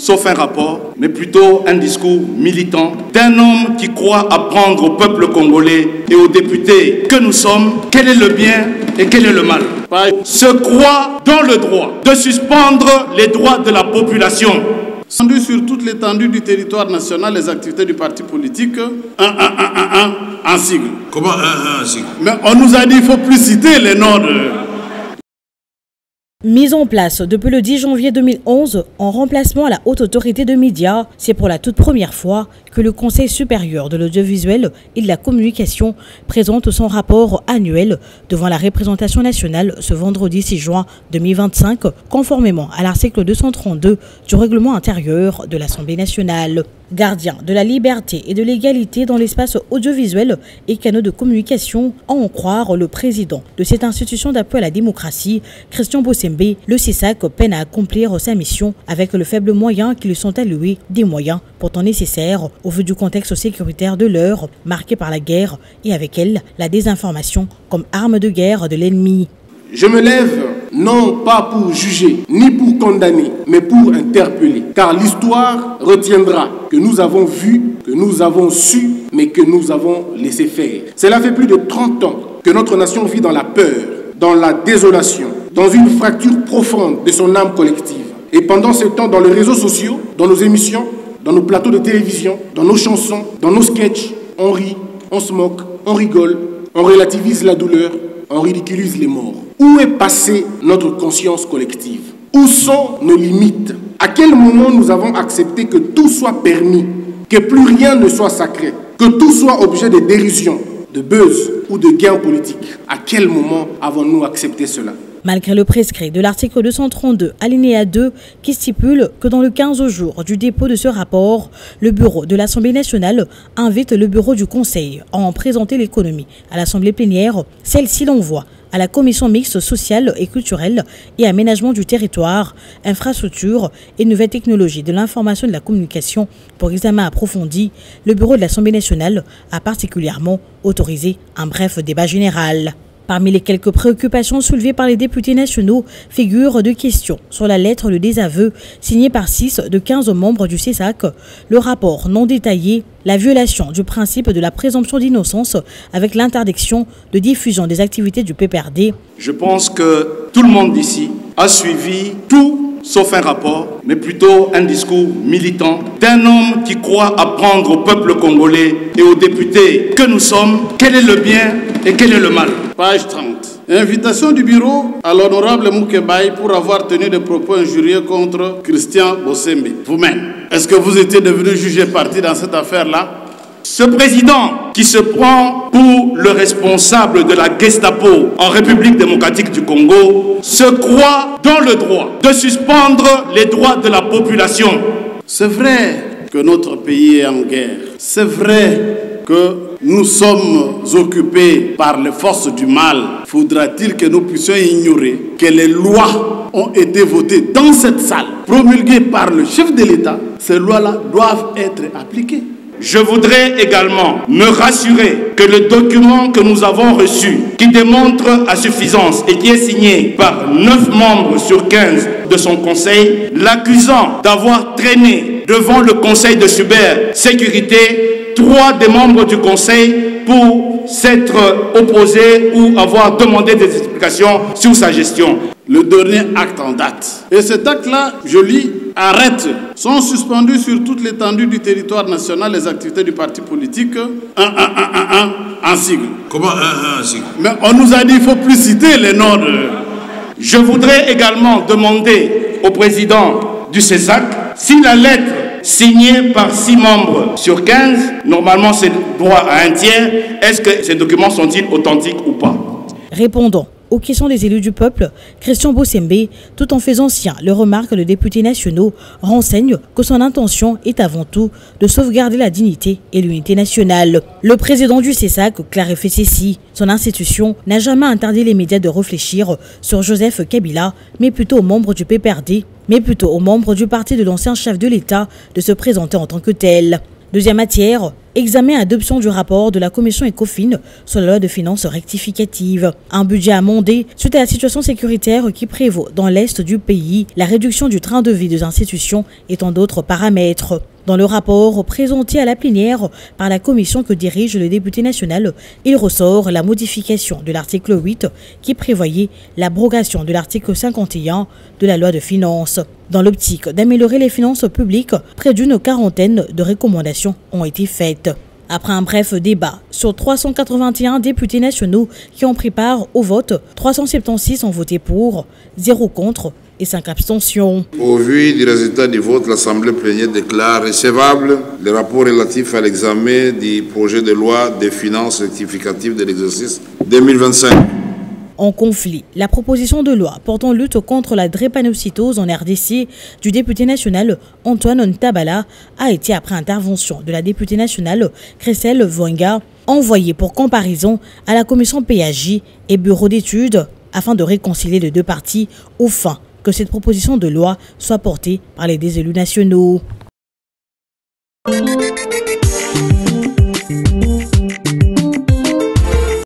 sauf un rapport, mais plutôt un discours militant d'un homme qui croit apprendre au peuple congolais et aux députés que nous sommes quel est le bien et quel est le mal. Se croit dans le droit de suspendre les droits de la population. Sur toute l'étendue du territoire national, les activités du parti politique, un sigle. Comment un sigle? Mais on nous a dit qu'il ne faut plus citer les noms de... Mise en place depuis le 10 janvier 2011 en remplacement à la Haute Autorité de Médias, c'est pour la toute première fois que le Conseil supérieur de l'audiovisuel et de la communication présente son rapport annuel devant la représentation nationale ce vendredi 6 juin 2025, conformément à l'article 232 du règlement intérieur de l'Assemblée nationale. Gardien de la liberté et de l'égalité dans l'espace audiovisuel et canaux de communication, à en croire le président de cette institution d'appui à la démocratie, Christian Bossembe, le CESAC peine à accomplir sa mission avec le faible moyen qui lui sont alloués, des moyens pourtant nécessaires au vu du contexte sécuritaire de l'heure, marqué par la guerre et avec elle la désinformation comme arme de guerre de l'ennemi. Je me lève non pas pour juger, ni pour condamner, mais pour interpeller. Car l'histoire retiendra que nous avons vu, que nous avons su, mais que nous avons laissé faire. Cela fait plus de 30 ans que notre nation vit dans la peur, dans la désolation, dans une fracture profonde de son âme collective. Et pendant ce temps, dans les réseaux sociaux, dans nos émissions, dans nos plateaux de télévision, dans nos chansons, dans nos sketchs, on rit, on se moque, on rigole, on relativise la douleur, on ridiculise les morts. Où est passée notre conscience collective? Où sont nos limites? À quel moment nous avons accepté que tout soit permis, que plus rien ne soit sacré, que tout soit objet de dérision, de buzz ou de gain politique? À quel moment avons-nous accepté cela? Malgré le prescrit de l'article 232, alinéa 2, qui stipule que dans le 15 jours du dépôt de ce rapport, le bureau de l'Assemblée nationale invite le bureau du Conseil à en présenter l'économie à l'Assemblée plénière, celle-ci l'envoie à la commission mixte sociale et culturelle et aménagement du territoire, infrastructure et nouvelles technologies de l'information et de la communication pour examen approfondi. Le bureau de l'Assemblée nationale a particulièrement autorisé un bref débat général. Parmi les quelques préoccupations soulevées par les députés nationaux figurent deux questions sur la lettre de désaveu signée par 6 de 15 membres du CESAC, le rapport non détaillé, la violation du principe de la présomption d'innocence avec l'interdiction de diffusion des activités du PPRD. Je pense que tout le monde ici a suivi tout sauf un rapport, mais plutôt un discours militant d'un homme qui croit apprendre au peuple congolais et aux députés que nous sommes quel est le bien et quel est le mal. Page 30. Invitation du bureau à l'honorable Moukebaï pour avoir tenu des propos injurieux contre Christian Bossembe. Vous-même, est-ce que vous étiez devenu juge parti dans cette affaire-là? Ce président qui se prend pour le responsable de la Gestapo en République démocratique du Congo se croit dans le droit de suspendre les droits de la population. C'est vrai que notre pays est en guerre. C'est vrai que nous sommes occupés par les forces du mal. Faudra-t-il que nous puissions ignorer que les lois ont été votées dans cette salle, promulguées par le chef de l'État? Ces lois-là doivent être appliquées. Je voudrais également me rassurer que le document que nous avons reçu, qui démontre à suffisance et qui est signé par 9 membres sur 15 de son conseil, l'accusant d'avoir traîné devant le conseil de cybersécurité 3 des membres du conseil pour s'être opposés ou avoir demandé des explications sur sa gestion. Le dernier acte en date. Et cet acte-là, je lis, arrête. Sont suspendues sur toute l'étendue du territoire national les activités du parti politique, un sigle. Comment un sigle? Mais on nous a dit qu'il ne faut plus citer les noms de... Je voudrais également demander au président du CESAC si la lettre signée par 6 membres sur 15, normalement c'est droit à un tiers, est-ce que ces documents sont-ils authentiques ou pas? Répondant aux questions des élus du peuple, Christian Bossembe, tout en faisant sien le remarque de députés nationaux, renseigne que son intention est avant tout de sauvegarder la dignité et l'unité nationale. Le président du CESAC clarifie ceci. Son institution n'a jamais interdit les médias de réfléchir sur Joseph Kabila, mais plutôt aux membres du PPRD, mais plutôt aux membres du parti de l'ancien chef de l'État de se présenter en tant que tel. Deuxième matière, examen et adoption du rapport de la commission ECOFIN sur la loi de finances rectificative. Un budget amendé suite à la situation sécuritaire qui prévaut dans l'est du pays, la réduction du train de vie des institutions et tant d'autres paramètres. Dans le rapport présenté à la plénière par la commission que dirige le député national, il ressort la modification de l'article 8 qui prévoyait l'abrogation de l'article 51 de la loi de finances. Dans l'optique d'améliorer les finances publiques, près d'une quarantaine de recommandations ont été faites. Après un bref débat sur 381 députés nationaux qui ont pris part au vote, 376 ont voté pour, 0 contre et 5 abstentions. Au vu du résultat du vote, l'Assemblée plénière déclare recevable le rapport relatif à l'examen du projet de loi des finances rectificatives de l'exercice 2025. En conflit, la proposition de loi portant lutte contre la drépanocytose en RDC du député national Antoine Ntabala a été après intervention de la députée nationale Christelle Voinga, envoyée pour comparaison à la commission PAJ et bureau d'études afin de réconcilier les deux parties au fin que cette proposition de loi soit portée par les deux élus nationaux.